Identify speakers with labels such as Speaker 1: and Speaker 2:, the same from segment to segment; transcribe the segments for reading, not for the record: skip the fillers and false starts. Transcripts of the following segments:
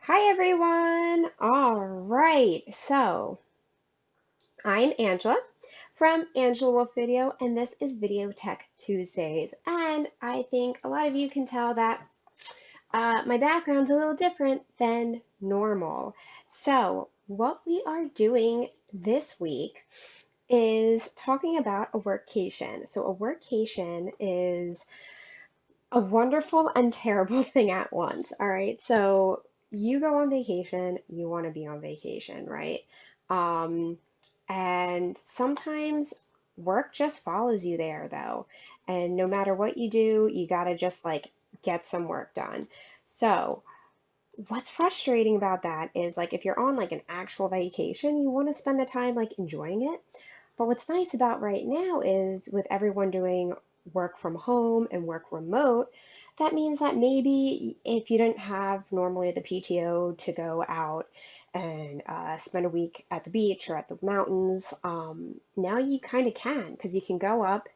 Speaker 1: Hi everyone. All right. So I'm Angela from Angela Wolf Video, and this is Video Tech Tuesdays. And I think a lot of you can tell that my background's a little different than normal. So what we are doing this week is talking about a workcation. So a workation is a wonderful and terrible thing at once. All right. So you go on vacation, you want to be on vacation, right? Um, and sometimes work just follows you there, though. And no matter what you do, you got to just like get some work done. So, what's frustrating about that is like if you're on like an actual vacation, you want to spend the time like enjoying it. But what's nice about right now is with everyone doing work from home and work remote, that means that maybe if you didn't have normally the PTO to go out and spend a week at the beach or at the mountains, now you kind of can because you can go up,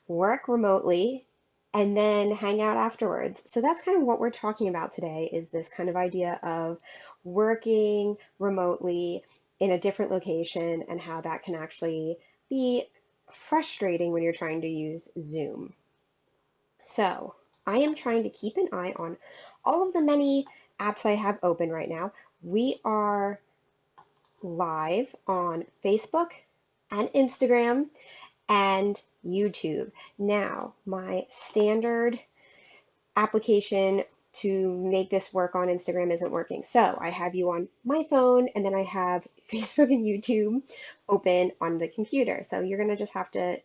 Speaker 1: work remotely, and then hang out afterwards. So that's kind of what we're talking about today is this kind of idea of working remotely in a different location and how that can actually be frustrating when you're trying to use Zoom. So I am trying to keep an eye on all of the many apps I have open right now. We are live on Facebook and Instagram and YouTube. Now, my standard application to make this work on Instagram isn't working. So I have you on my phone and then I have Facebook and YouTube open on the computer. So you're going to just have to,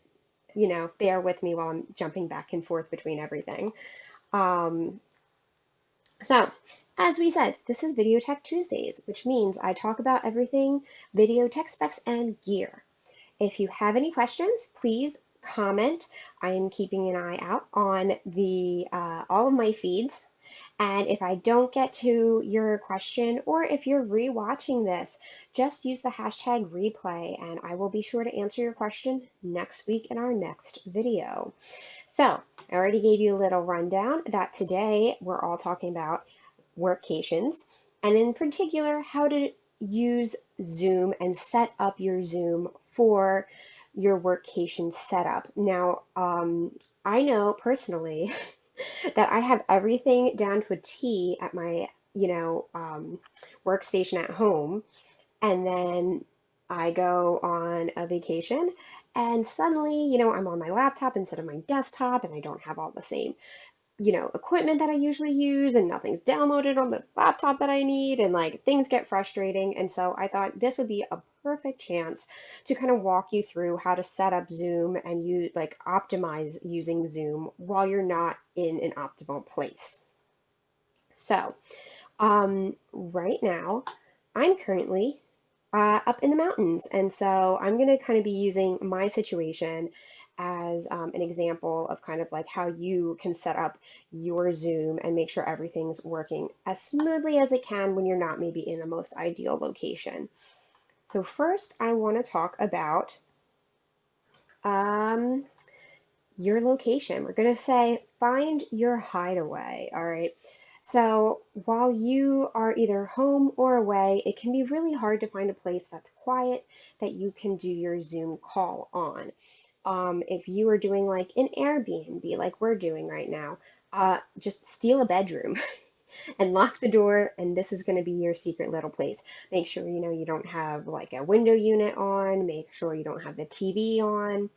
Speaker 1: bear with me while I'm jumping back and forth between everything. Um, so, as we said, this is Video Tech Tuesdays, which means I talk about everything video tech specs and gear. If you have any questions, please comment. I am keeping an eye out on the all of my feeds. And if I don't get to your question, or if you're rewatching this, just use the hashtag replay and I will be sure to answer your question next week in our next video. So I already gave you a little rundown that today we're all talking about workcations, and in particular, how to use Zoom and set up your Zoom for your workcation setup. Now, I know personally that I have everything down to a T at my, workstation at home, and then I go on a vacation, and suddenly, I'm on my laptop instead of my desktop, and I don't have all the same equipment that I usually use, and nothing's downloaded on the laptop that I need, and like things get frustrating. And so I thought this would be a perfect chance to kind of walk you through how to set up Zoom and you like optimize using Zoom while you're not in an optimal place. So, right now, I'm currently up in the mountains. And so I'm going to kind of be using my situation as an example of kind of like how you can set up your Zoom and make sure everything's working as smoothly as it can when you're not maybe in the most ideal location. So first, I want to talk about um, your location. We're going to say find your hideaway. All right. So while you are either home or away, it can be really hard to find a place that's quiet that you can do your Zoom call on. If you are doing like an Airbnb, like we're doing right now, just steal a bedroom and lock the door, and this is going to be your secret little place. Make sure you don't have like a window unit on, make sure you don't have the TV on.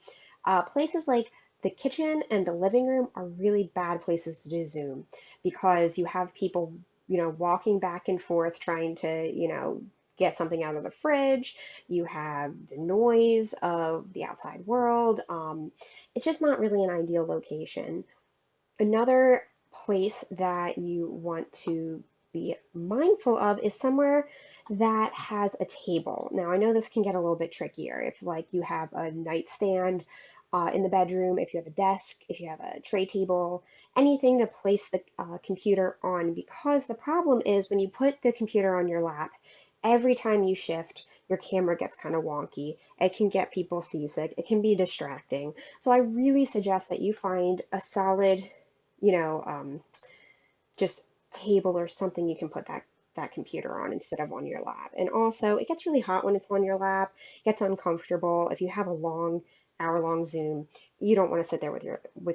Speaker 1: Places like the kitchen and the living room are really bad places to do Zoom because you have people, walking back and forth trying to, get something out of the fridge. You have the noise of the outside world. It's just not really an ideal location. Another place that you want to be mindful of is somewhere that has a table. Now, I know this can get a little bit trickier if, like, you have a nightstand in the bedroom, if you have a desk, if you have a tray table, anything to place the computer on, because the problem is when you put the computer on your lap, every time you shift, your camera gets kind of wonky. It can get people seasick. It can be distracting. So I really suggest that you find a solid you know, just table or something you can put that that computer on instead of on your lap. And also, it gets really hot when it's on your lap, it gets uncomfortable. If you have a long, hour-long Zoom, you don't want to sit there with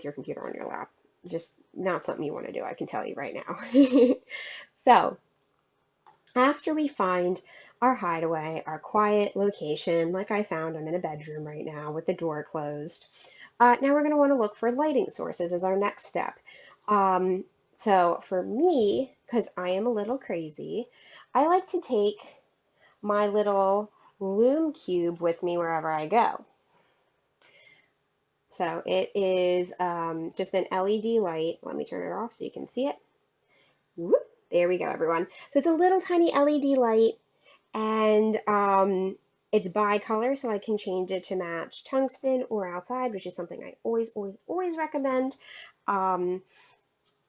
Speaker 1: your computer on your lap. Just not something you want to do, I can tell you right now. So, after we find our hideaway, our quiet location, like I found, I'm in a bedroom right now with the door closed. Now we're going to want to look for lighting sources as our next step. Um, so for me, because I am a little crazy, I like to take my little loom cube with me wherever I go. So it is just an LED light. Let me turn it off so you can see it. Whoop, there we go, everyone. So it's a little tiny LED light, and it's bicolor, so I can change it to match tungsten or outside, which is something I always, always, always recommend. Um,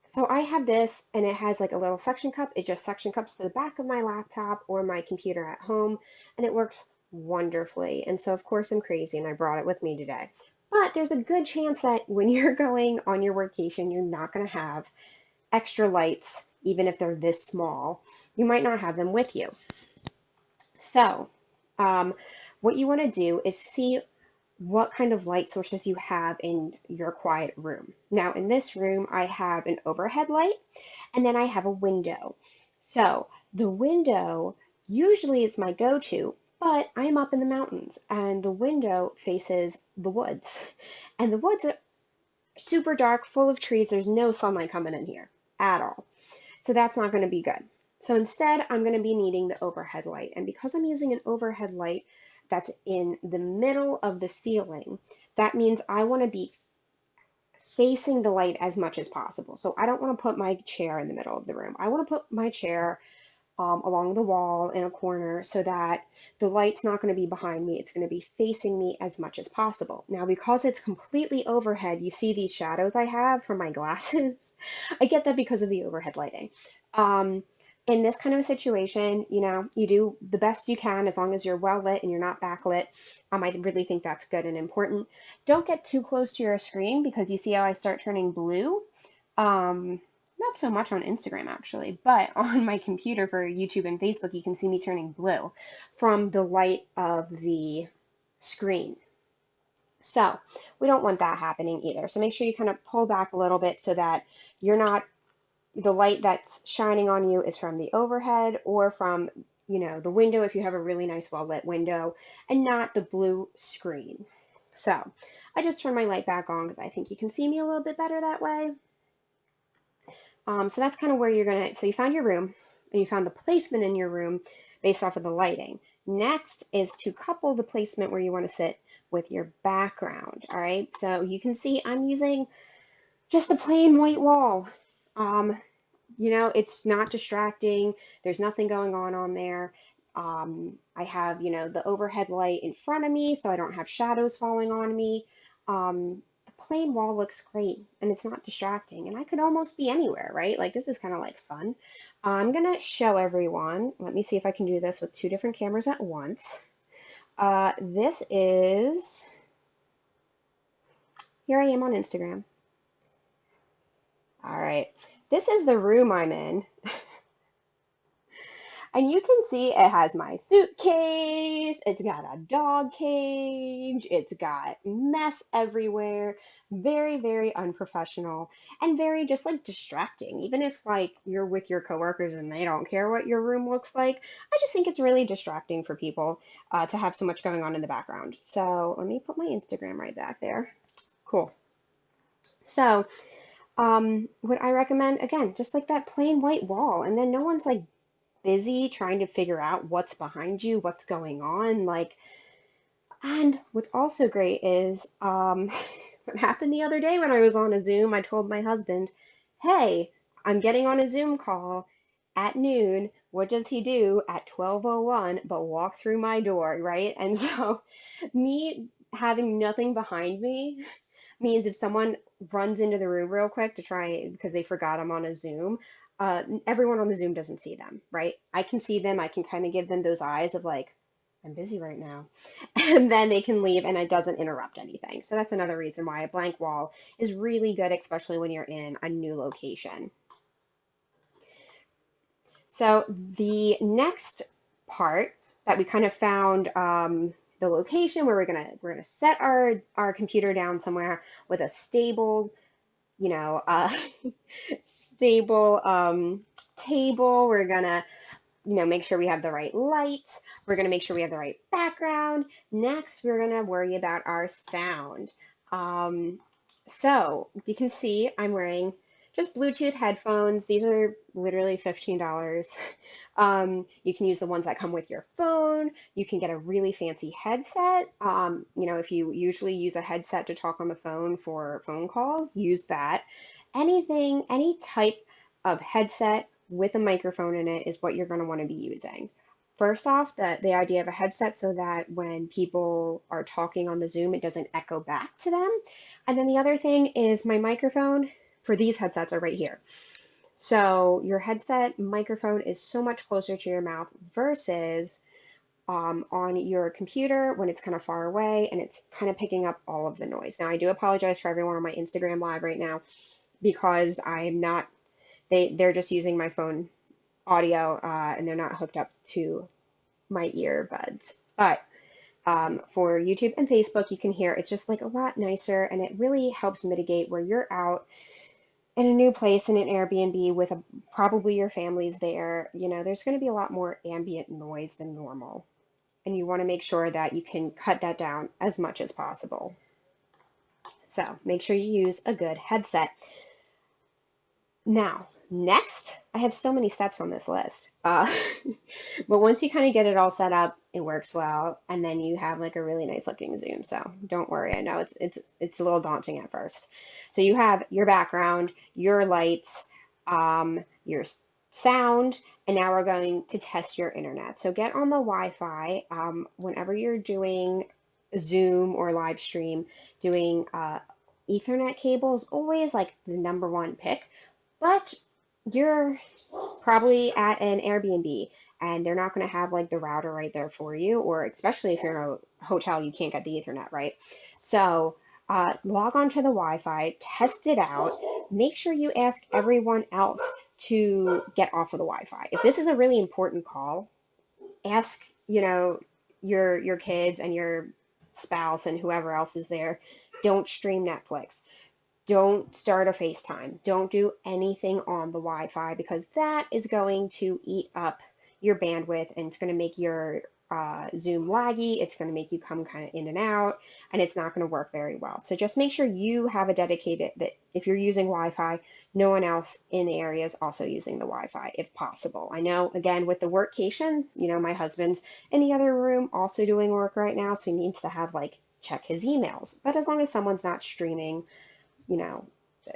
Speaker 1: so I have this, and it has like a little suction cup. It just suction cups to the back of my laptop or my computer at home, and it works wonderfully. And so, of course, I'm crazy, and I brought it with me today. But there's a good chance that when you're going on your workation, you're not going to have extra lights, even if they're this small. You might not have them with you. So, um, what you want to do is see what kind of light sources you have in your quiet room. Now, in this room, I have an overhead light and then I have a window. So, the window usually is my go-to, but I'm up in the mountains and the window faces the woods. And the woods are super dark, full of trees. There's no sunlight coming in here at all. So that's not going to be good. So instead, I'm going to be needing the overhead light. And because I'm using an overhead light that's in the middle of the ceiling, that means I want to be facing the light as much as possible. So I don't want to put my chair in the middle of the room. I want to put my chair along the wall in a corner so that the light's not going to be behind me. It's going to be facing me as much as possible. Now, because it's completely overhead, you see these shadows I have from my glasses. I get that because of the overhead lighting. Um, in this kind of a situation, you do the best you can as long as you're well lit and you're not backlit. I really think that's good and important. Don't get too close to your screen because you see how I start turning blue. Not so much on Instagram actually, but on my computer for YouTube and Facebook, you can see me turning blue from the light of the screen. So we don't want that happening either. So make sure you kind of pull back a little bit so that you're not, the light that's shining on you is from the overhead or from, the window if you have a really nice well lit window and not the blue screen. So I just turned my light back on because I think you can see me a little bit better that way. So that's kind of where you're going to, so you found your room and you found the placement in your room based off of the lighting. Next is to couple the placement where you want to sit with your background. All right, so you can see I'm using just a plain white wall. It's not distracting. There's nothing going on there. I have, the overhead light in front of me so I don't have shadows falling on me. The plain wall looks great and it's not distracting. And I could almost be anywhere, right? Like this is kind of like fun. I'm going to show everyone. Let me see if I can do this with two different cameras at once. This is, here I am on Instagram. All right. This is the room I'm in. And you can see it has my suitcase, it's got a dog cage, it's got mess everywhere. Very, very unprofessional and very just like distracting. Even if like you're with your coworkers and they don't care what your room looks like, I just think it's really distracting for people to have so much going on in the background. So let me put my Instagram right back there. Cool. So what I recommend, again, just like that plain white wall, and then no one's like busy trying to figure out what's behind you, what's going on. And what's also great is what happened the other day when I was on a Zoom, I told my husband, hey, I'm getting on a Zoom call at noon. What does he do at 12:01 but walk through my door, right? And so me having nothing behind me means if someone runs into the room real quick to try because they forgot I'm on a Zoom, everyone on the Zoom doesn't see them, right? I can see them. I can kind of give them those eyes of like, I'm busy right now. And then they can leave and it doesn't interrupt anything. So that's another reason why a blank wall is really good, especially when you're in a new location. So the next part that we kind of found the location where we're gonna set our computer down somewhere with a stable, you know, stable table. We're gonna make sure we have the right lights. We're going to make sure we have the right background. Next, we're going to worry about our sound. Um, so you can see I'm wearing just Bluetooth headphones. These are literally $15. You can use the ones that come with your phone. You can get a really fancy headset. If you usually use a headset to talk on the phone for phone calls, use that. Any type of headset with a microphone in it is what you're going to want to be using. First off, the idea of a headset so that when people are talking on the Zoom, it doesn't echo back to them. And then the other thing is my microphone for these headsets are right here. So your headset microphone is so much closer to your mouth versus on your computer when it's kind of far away and it's kind of picking up all of the noise. Now, I do apologize for everyone on my Instagram live right now because I'm not, they're just using my phone audio and they're not hooked up to my earbuds. But for YouTube and Facebook, you can hear it's just like a lot nicer and it really helps mitigate where you're out in a new place in an Airbnb with probably your family's there. There's going to be a lot more ambient noise than normal. And you want to make sure that you can cut that down as much as possible. So make sure you use a good headset. Now, next, I have so many steps on this list. But once you kind of get it all set up, it works well, and then you have like a really nice looking Zoom. So don't worry. I know it's a little daunting at first. So you have your background, your lights, your sound, and now we're going to test your internet. So get on the Wi-Fi whenever you're doing Zoom or live stream. Doing Ethernet cables always like the number one pick. But you're probably at an Airbnb and they're not going to have like the router right there for you, or especially if you're in a hotel, you can't get the Ethernet, right? So log on to the Wi-Fi, test it out, make sure you ask everyone else to get off of the Wi-Fi. If this is a really important call, ask, your kids and your spouse and whoever else is there, don't stream Netflix. Don't start a FaceTime. Don't do anything on the Wi-Fi because that is going to eat up your bandwidth and it's going to make your Zoom laggy. It's going to make you come kind of in and out and it's not going to work very well. So just make sure you have a dedicated, that if you're using Wi-Fi, no one else in the area is also using the Wi-Fi if possible. I know, again, with the workcation, my husband's in the other room also doing work right now, so he needs to have check his emails. But as long as someone's not streaming,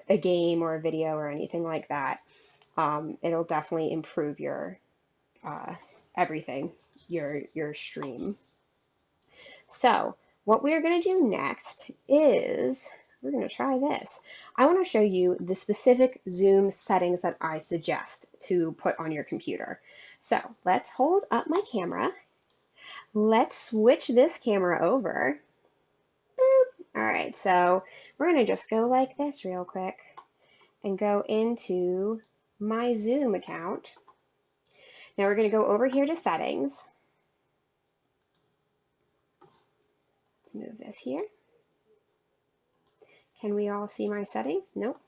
Speaker 1: a game or a video or anything like that, it'll definitely improve your everything, your stream. So what we're going to do next is we're going to try this. I want to show you the specific Zoom settings that I suggest to put on your computer. So let's hold up my camera. Let's switch this camera over. All right, so we're going to just go like this real quick and go into my Zoom account. Now we're going to go over here to settings. Let's move this here. Can we all see my settings? Nope.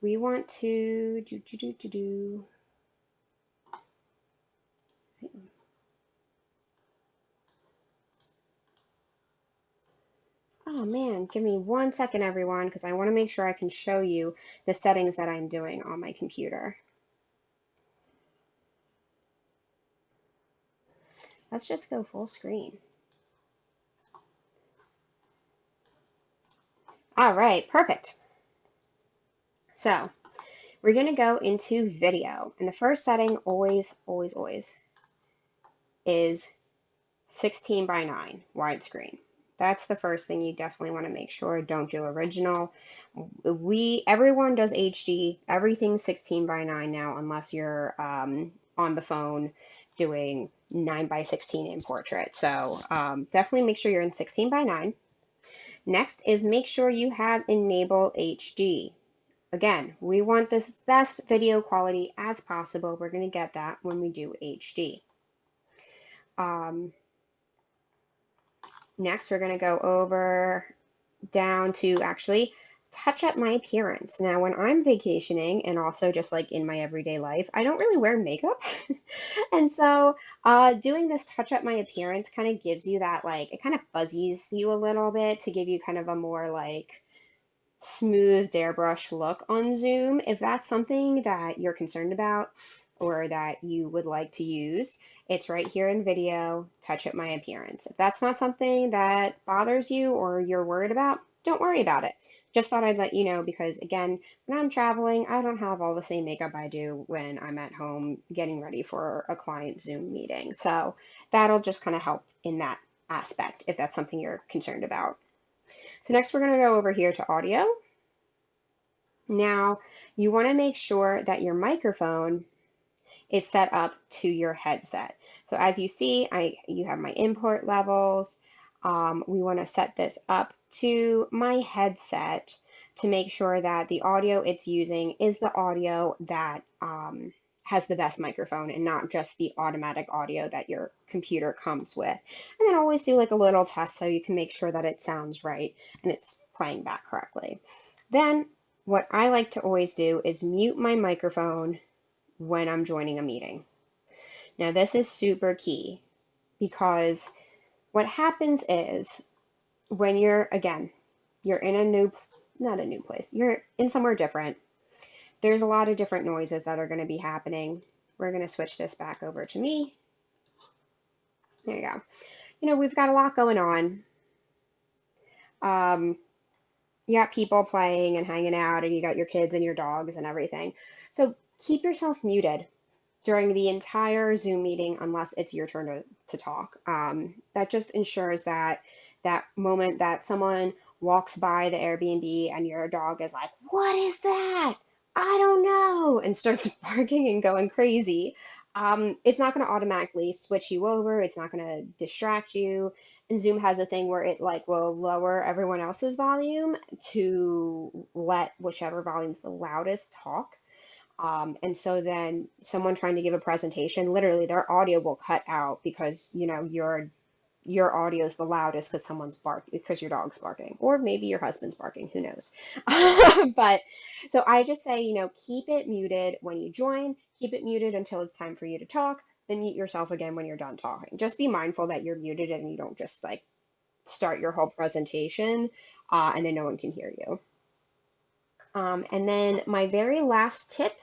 Speaker 1: We want to do. Oh man, give me 1 second, everyone, because I want to make sure I can show you the settings that I'm doing on my computer. Let's just go full screen. All right, perfect. So we're going to go into video, and the first setting always is 16:9 widescreen. That's the first thing you definitely want to make sure. Don't do original. Everyone does HD. Everything's 16:9 now, unless you're on the phone doing 9:16 in portrait. So definitely make sure you're in 16:9. Next is make sure you have enable HD. again, we want this best video quality as possible. We're going to get that when we do HD. Next, we're going to go over down to actually touch up my appearance. Now, when I'm vacationing and also just like in my everyday life, I don't really wear makeup. And so doing this touch up my appearance kind of gives you that, like, it kind of fuzzies you a little bit to give you kind of a more like smooth airbrush look on Zoom. If that's something that you're concerned about or that you would like to use, it's right here in video, touch up my appearance. If that's not something that bothers you or you're worried about, don't worry about it. Just thought I'd let you know because, again, when I'm traveling, I don't have all the same makeup I do when I'm at home getting ready for a client Zoom meeting. So that'll just kind of help in that aspect if that's something you're concerned about. So next we're going to go over here to audio. Now you want to make sure that your microphone is set up to your headset. So as you see, you have my import levels. We want to set this up to my headset to make sure that the audio it's using is the audio that has the best microphone and not just the automatic audio that your computer comes with. And then always do like a little test so you can make sure that it sounds right and it's playing back correctly. Then what I like to always do is mute my microphone when I'm joining a meeting. Now, this is super key because what happens is when you're in a new, not a new place, you're in somewhere different. There's a lot of different noises that are going to be happening. We're going to switch this back over to me. There you go. We've got a lot going on. You got people playing and hanging out, and you got your kids and your dogs and everything. So keep yourself muted during the entire Zoom meeting unless it's your turn to talk. That just ensures that that moment that someone walks by the Airbnb and your dog is like, "What is that? I don't know," and starts barking and going crazy. It's not going to automatically switch you over. It's not going to distract you. And Zoom has a thing where it like will lower everyone else's volume to let whichever volume's the loudest talk. And so then someone trying to give a presentation, literally their audio will cut out because, your audio is the loudest because someone's barking, because your dog's barking, or maybe your husband's barking, who knows? But so I just say, keep it muted when you join, keep it muted until it's time for you to talk, then mute yourself again when you're done talking. Just be mindful that you're muted and you don't just like start your whole presentation and then no one can hear you. And then my very last tip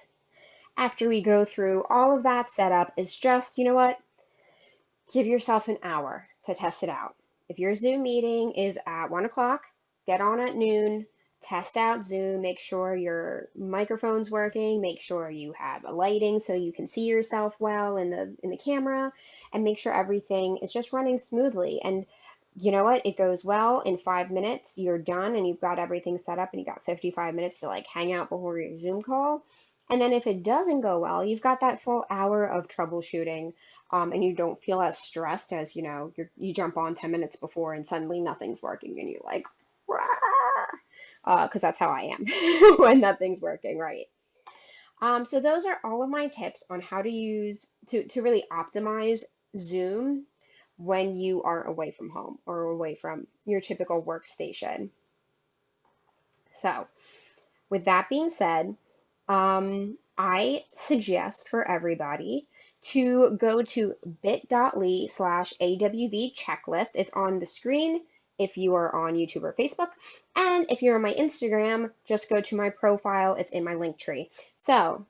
Speaker 1: after we go through all of that setup is just, give yourself an hour to test it out. If your Zoom meeting is at 1 o'clock, get on at noon, test out Zoom, make sure your microphone's working, make sure you have a lighting so you can see yourself well in the camera, and make sure everything is just running smoothly. And you know what? It goes well. In 5 minutes, you're done and you've got everything set up and you got 55 minutes to like hang out before your Zoom call. And then if it doesn't go well, you've got that full hour of troubleshooting, and you don't feel as stressed as, you jump on 10 minutes before and suddenly nothing's working and you're like, because that's how I am when nothing's working, right? So those are all of my tips on how to use, to really optimize Zoom when you are away from home or away from your typical workstation. So with that being said, I suggest for everybody to go to bit.ly/AWV checklist. It's on the screen if you are on YouTube or Facebook. And if you're on my Instagram, just go to my profile. It's in my link tree. So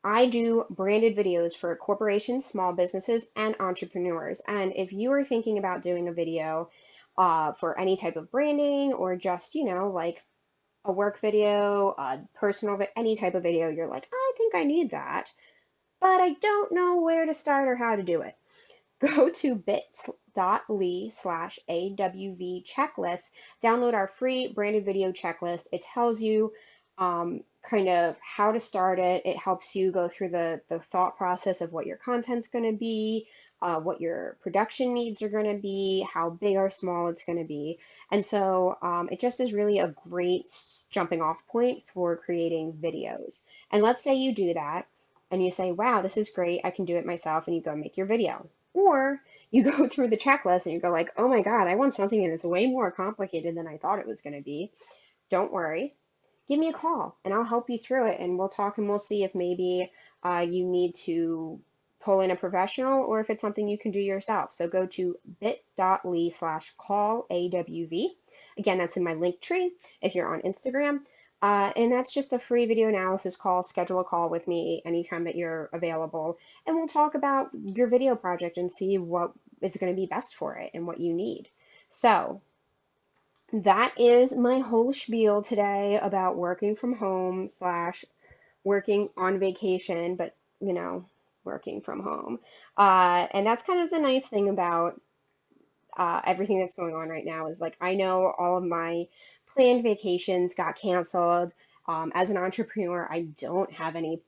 Speaker 1: I do branded videos for corporations, small businesses, and entrepreneurs. And if you are thinking about doing a video for any type of branding or just, like a work video, a personal, any type of video, you're like, I think I need that, but I don't know where to start or how to do it. Go to bit.ly/AWV checklist, download our free branded video checklist. It tells you kind of how to start it. It helps you go through the thought process of what your content's going to be, what your production needs are going to be, how big or small it's going to be. And so it just is really a great jumping off point for creating videos. And let's say you do that and you say, wow, this is great. I can do it myself. And you go make your video. Or you go through the checklist and you go like, oh my God, I want something and it's way more complicated than I thought it was going to be. Don't worry, give me a call and I'll help you through it. And we'll talk and we'll see if maybe you need to pull in a professional or if it's something you can do yourself. So go to bit.ly/callawv. Again, that's in my link tree if you're on Instagram. And that's just a free video analysis call. Schedule a call with me anytime that you're available. And we'll talk about your video project and see what is going to be best for it and what you need. So that is my whole spiel today about working from home slash working on vacation, but working from home. And that's kind of the nice thing about everything that's going on right now is like I know all of my planned vacations got canceled. As an entrepreneur, I don't have any,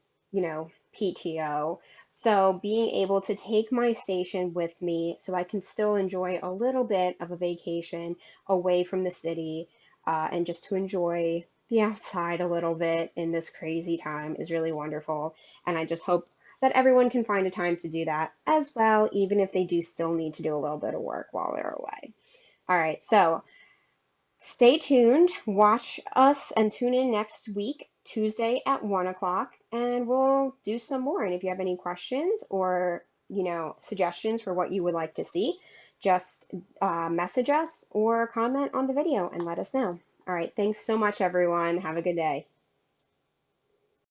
Speaker 1: PTO. So being able to take my station with me so I can still enjoy a little bit of a vacation away from the city and just to enjoy the outside a little bit in this crazy time is really wonderful. And I just hope that everyone can find a time to do that as well, even if they do still need to do a little bit of work while they're away. All right, so stay tuned, watch us, and tune in next week, Tuesday at 1 o'clock, and we'll do some more. And if you have any questions or, suggestions for what you would like to see, just message us or comment on the video and let us know. All right, thanks so much, everyone. Have a good day.